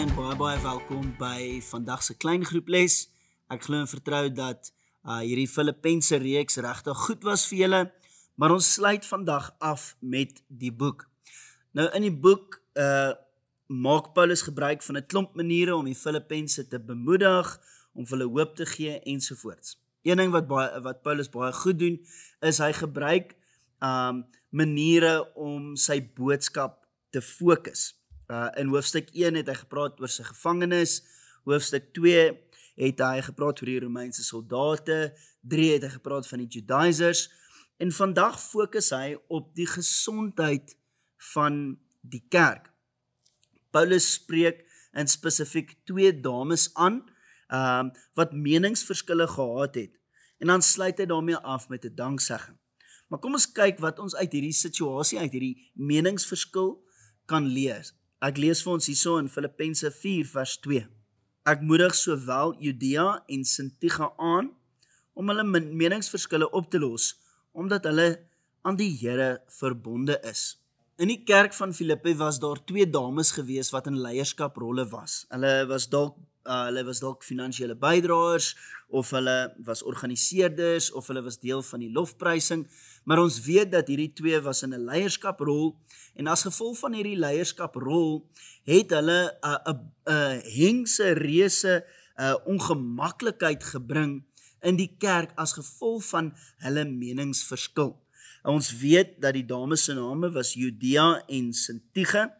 en baie welkom by vandag se klein groeples. Ek glo en vertrou dat hierdie Filippense reeks regtig goed was vir julle, maar ons sluit vandag af met die boek. Nou in die boek maak Paulus gebruik van 'n klomp maniere om die Filippense te bemoedig, om vir hulle hoop te gee ensovoorts. Een ding wat Paulus baie goed doen, is hy gebruik maniere om sy boodskap te fokus. In hoofstuk 1 het hy gepraat oor sy gevangenes, hoofstuk 2 het hy gepraat oor die Romeinse soldate, 3 het hy gepraat van die Judaizers, en vandag fokus hy op die gesondheid van die kerk. Paulus spreek in spesifiek 2 dames aan, wat meningsverskille gehad het, en dan sluit hy daarmee af met 'n danksegging. Maar kom ons kyk wat ons uit hierdie situasie, uit hierdie meningsverskil kan lees. Ek lees vir ons hierso in Filippense 4 vers 2. Ek moedig sowel Judea en Sintige aan om hulle meningsverskille op te los, omdat hulle aan die Here verbonde is. In die kerk van Filippi was daar 2 dames gewees wat in leierskaprolle was. Hulle was dalk finansiële bydraers, of hulle was organiseerders, of hulle was deel van die lofprysing, maar ons weet dat hierdie 2 was in 'n leierskaprol, en as gevolg van hierdie leierskaprol, het hulle 'n hengse reuse ongemaklikheid gebring in die kerk as gevolg van hulle meningsverskil. Ons weet dat die dames se name was Judea en Sintige,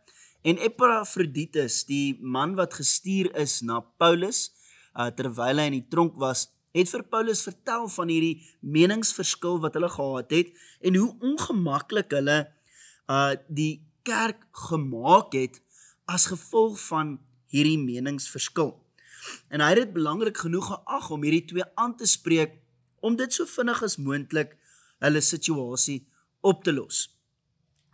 en Epaphroditus, die man wat gestuur is na Paulus, terwyl hy in die tronk was, het vir Paulus vertel van hierdie meningsverskil wat hulle gehad het, en hoe ongemaklik hulle die kerk gemaak het, as gevolg van hierdie meningsverskil. En hy het dit belangrik genoeg geag om hierdie 2 aan te spreek, om dit so vinnig as moontlik hulle situasie op te los.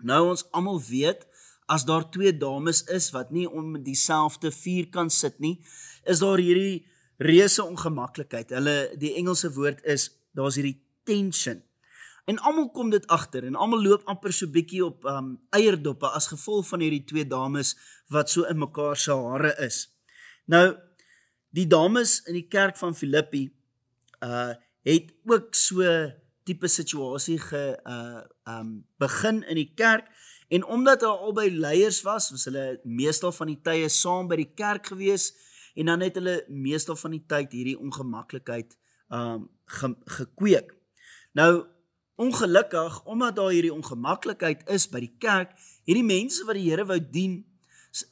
Nou ons almal weet, as daar 2 dames is wat nie om dieselfde vuur kan sit nie, is daar hierdie reuse ongemaklikheid. Die Engelse woord is, daar's hierdie tension. En almal kom dit agter, en almal loop amper so bietjie op eierdoppe as gevolg van hierdie 2 dames wat so in mekaar se hare is. Nou, die dames in die kerk van Filippi het ook so tipe situasie begin in die kerk, en omdat hulle albei leiers was hulle meestal van die tye saam by die kerk gewees, en dan het hulle meestal van die tyd hierdie ongemaklikheid gekweek. Nou, ongelukkig, omdat daar hierdie ongemaklikheid is by die kerk, hierdie mense wat die Here wou dien,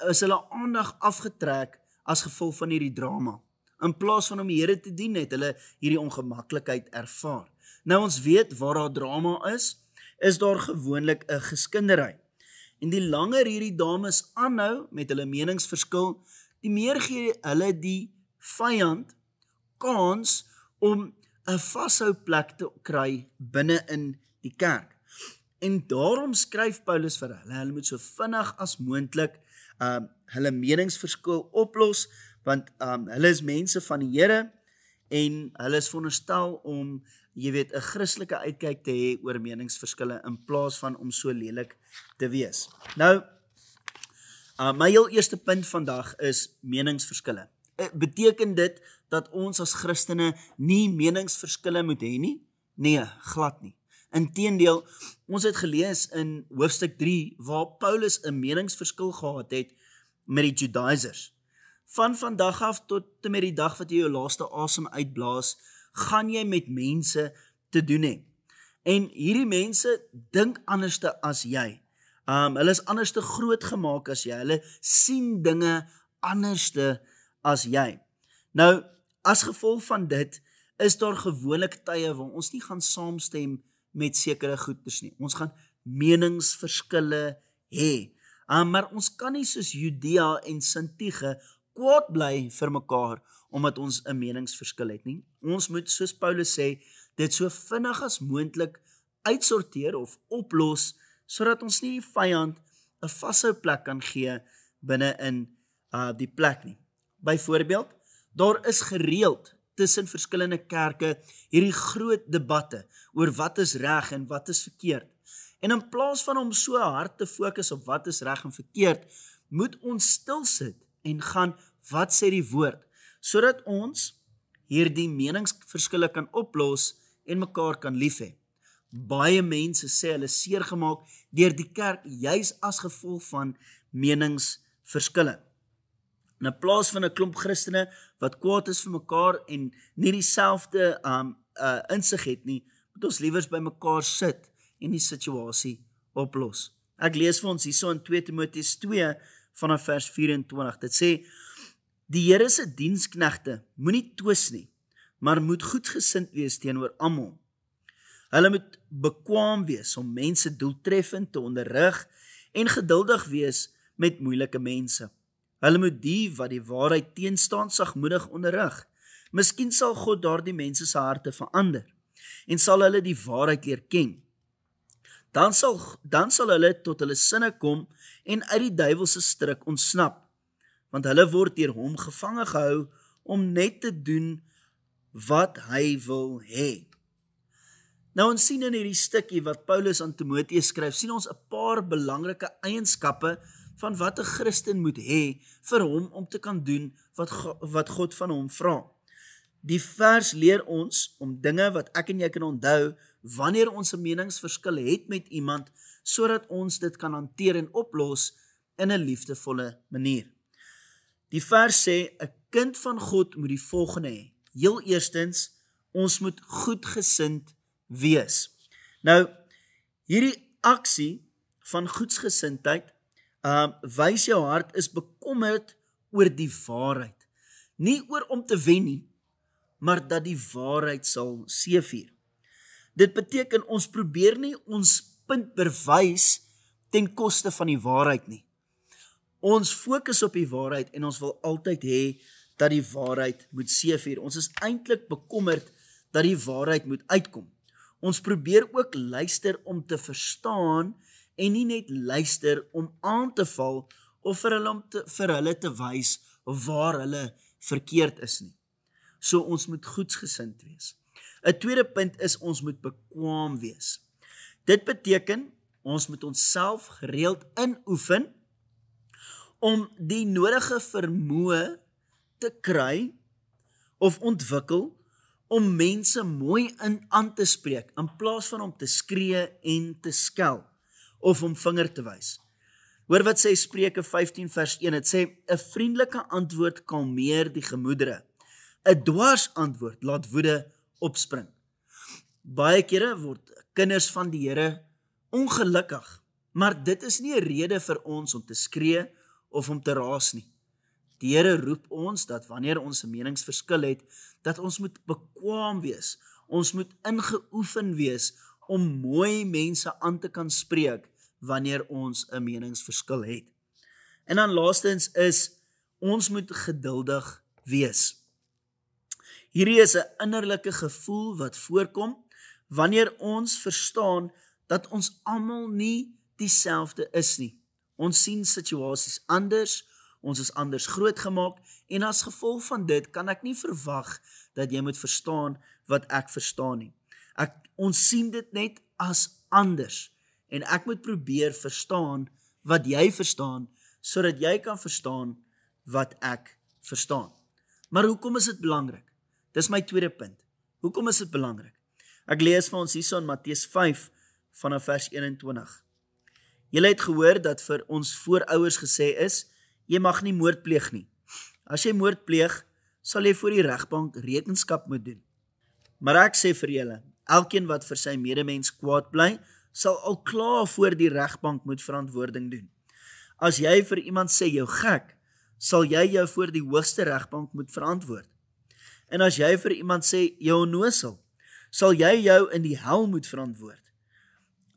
is hulle aandag afgetrek as gevolg van hierdie drama. In plaas van om die Here te dien, het hulle hierdie ongemaklikheid ervaar. Nou ons weet waar daar drama is daar gewoonlik 'n geskindery. En die langer hierdie dames aanhou met hulle meningsverskil, die meer gee hulle die vyand kans om 'n vashouplek te kry binne in die kerk. En daarom skryf Paulus vir hulle moet so vinnig as moontlik hulle meningsverskil oplos, want hulle is mense van die Here, en hulle is veronderstel om, 'n Christelike uitkyk te hê oor meningsverskille, in plaas van om so lelik te wees. Nou, my heel eerste punt vandag is meningsverskille. Beteken dit dat ons as Christene nie meningsverskille moet hê nie? Nee, glad nie. Inteendeel, ons het gelees in hoofstuk 3, waar Paulus 'n meningsverskil gehad het met die Judaizers. Van vandag af tot met die dag wat jy jou laaste asem uitblaas, gaan jy met mense te doen hê. En hierdie mense dink anderste as jy. Hulle is anderste groot gemaak as jy. Hulle sien dinge anderste as jy. Nou, as gevolg van dit, is daar gewoonlik tye waar ons nie gaan saamstem met sekere goeders nie. Ons gaan meningsverskille hê. Maar ons kan nie soos Judea en Sintige kwaad bly vir mekaar, omdat ons 'n meningsverskil het nie. Ons moet, soos Paulus sê, dit so vinnig as moontlik uitsorteer of oplos, sodat ons nie die vyand 'n vashouplek kan gee binne in die plek nie. Byvoorbeeld, daar is gereeld tussen verskillende kerke hierdie groot debatte oor wat is reg en wat is verkeerd. En in plaas van om so hard te fokus op wat is reg en verkeerd, moet ons stil sit en gaan, wat sê die woord, sodat ons hierdie meningsverskille kan oplos en mekaar kan lief hê. Baie mense sê hulle seer gemaak deur die kerk, juis as gevolg van meningsverskille. In plaas van 'n klomp Christene wat kwaad is vir mekaar en nie dieselfde insig het nie, moet ons liewers by mekaar sit en die situasie oplos. Ek lees vir ons hierso in 2 Timoteus 2 vanaf vers 24. Dit sê: Die Here se diensknegte moenie twis nie, maar moet goedgesind wees teenoor almal. Hulle moet bekwaam wees om mense doeltreffend te onderrig en geduldig wees met moeilike mense. Hulle moet die wat die waarheid teenstaan sagmoedig onderrig. Miskien sal God daardie mense se harte verander en sal hulle die waarheid leer ken. Dan sal hulle tot hulle sinne kom en uit die duiwelse struik ontsnap, want hulle word deur hom gevange gehou om net te doen wat hy wil hê. Nou ons sien in hierdie stukkie wat Paulus aan Timoteus skryf, sien ons 'n paar belangrike eienskappe van wat 'n Christen moet hê vir hom om te kan doen wat God van hom vra. Die vers leer ons om dinge wat ek en jy kan onthou wanneer ons 'n meningsverskil het met iemand, sodat ons dit kan hanteer en oplos in 'n liefdevolle manier. Die vers sê, 'n kind van God moet die volgende hê. Heel eerstens, ons moet goedgesind wees. Nou, hierdie aksie van goedsgesindheid wys jou hart is bekommerd oor die waarheid. Nie oor om te wen nie, maar dat die waarheid sal seëvier. Dit beteken ons probeer nie ons punt bewys ten koste van die waarheid nie. Ons fokus op die waarheid en ons wil altyd hê dat die waarheid moet seëvier. Ons is eintlik bekommerd dat die waarheid moet uitkom. Ons probeer ook luister om te verstaan en nie net luister om aan te val of vir hulle te wys waar hulle verkeerd is nie. So ons moet goedsgesind wees. 'n tweede punt is ons moet bekwaam wees. Dit beteken ons moet onsself gereeld inoefen om die nodige vermoë te kry of ontwikkel om mense mooi aan te spreek, in plaas van om te skree en te skel, of om vinger te wys. Hoor wat sê Spreuke 15 vers 1, het sê, 'n vriendelike antwoord kalmeer die gemoedere, 'n dwars antwoord laat woede opspring. Baie kere word kinders van die Here ongelukkig, maar dit is nie 'n rede vir ons om te skree of om te raas nie. Die Here roep ons dat wanneer ons 'n meningsverskil het, dat ons moet bekwaam wees. Ons moet ingeoefen wees om mooi mense aan te kan spreek wanneer ons 'n meningsverskil het. En dan laastens is, ons moet geduldig wees. Hierdie is 'n innerlike gevoel wat voorkom wanneer ons verstaan dat ons almal nie dieselfde is nie. Ons sien situasies anders, ons is anders grootgemaak en as gevolg van dit kan ek nie verwag dat jy moet verstaan wat ek verstaan nie. Ons sien dit net as anders en ek moet probeer verstaan wat jy verstaan sodat jy kan verstaan wat ek verstaan. Maar hoekom is dit belangrik? Dis my tweede punt. Hoekom is dit belangrik? Ek lees vir ons hierso in Matteus 5 vanaf vers 21. Julle het gehoor dat vir ons voorouers gesê is, jy mag nie moord pleeg nie. As jy moord pleeg, sal jy voor die regbank rekenskap moet doen. Maar ek sê vir julle, elkeen wat vir sy medemens kwaad bly, sal al klaar voor die regbank moet verantwoording doen. As jy vir iemand sê jou gek, sal jy jou voor die hoogste regbank moet verantwoord. En as jy vir iemand sê jou onnoosel, sal jy jou in die hel moet verantwoord.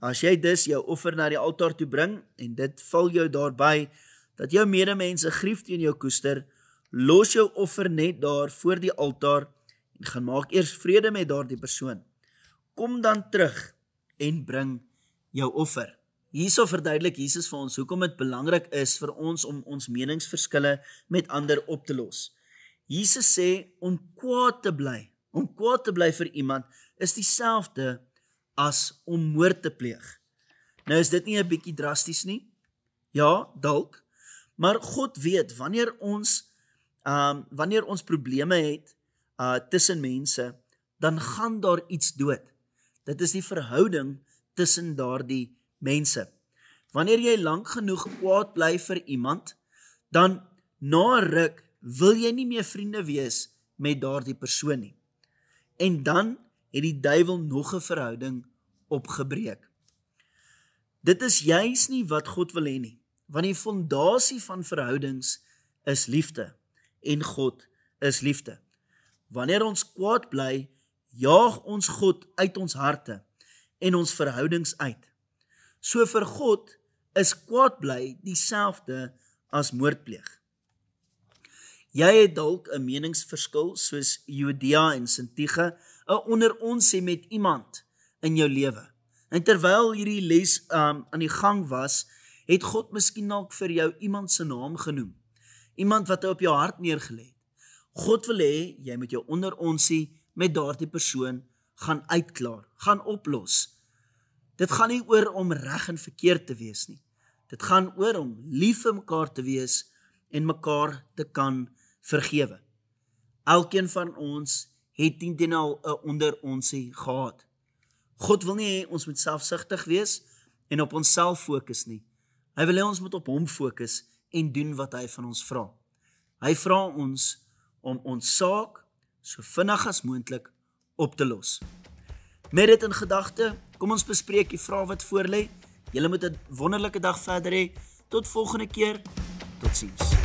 As jy dus jou offer na die altaar toe bring, en dit val jou daarby, dat jou medemense grief teen jou koester, los jou offer net daar voor die altaar, en gaan maak eers vrede met daardie persoon. Kom dan terug, en bring jou offer. Hierso verduidelik Jesus vir ons, hoekom dit belangrik is vir ons om ons meningsverskille met ander op te los. Jesus sê, om kwaad te bly vir iemand, is dieselfde as om moord te pleeg. Nou is dit nie 'n bietjie drasties nie? Ja, dalk, Maar God weet, wanneer ons probleme het tussen mense, dan gaan daar iets dood. Dit is die verhouding tussen daardie mense. Wanneer jy lank genoeg kwaad bly vir iemand, dan na 'n ruk wil jy nie meer vriende wees met daardie persoon nie. En dan het die duiwel nog 'n verhouding opgebreek. Dit is juis nie wat God wil hê nie, want die fondasie van verhoudings is liefde, en God is liefde. Wanneer ons kwaad bly, jaag ons God uit ons harte en ons verhoudings uit. So vir God is kwaad bly dieselfde as moordpleeg. Jy het dalk 'n meningsverskil soos Judea en Sintige, 'n onder ons met iemand in jou lewe. En terwyl hierdie les aan die gang was, het God miskien dalk vir jou iemand se naam genoem. Iemand wat hy op jou hart neergelê het. God wil hê jy moet jou onder onsie met daardie persoon gaan uitklaar, gaan oplos. Dit gaan nie oor om reg en verkeerd te wees nie. Dit gaan oor om lief vir mekaar te wees en mekaar te kan vergewe. Elkeen van ons het teen al 'n onder onsie gehad. God wil nie hê ons moet selfsugtig wees en op onsself fokus nie. Hy wil hê ons moet op hom fokus en doen wat hy van ons vra. Hy vra ons om ons saak so vinnig as moontlik op te los. Met dit in gedagte, kom ons bespreek die vrae wat voor lê. Julle moet 'n wonderlike dag verder hê. Tot volgende keer. Totsiens.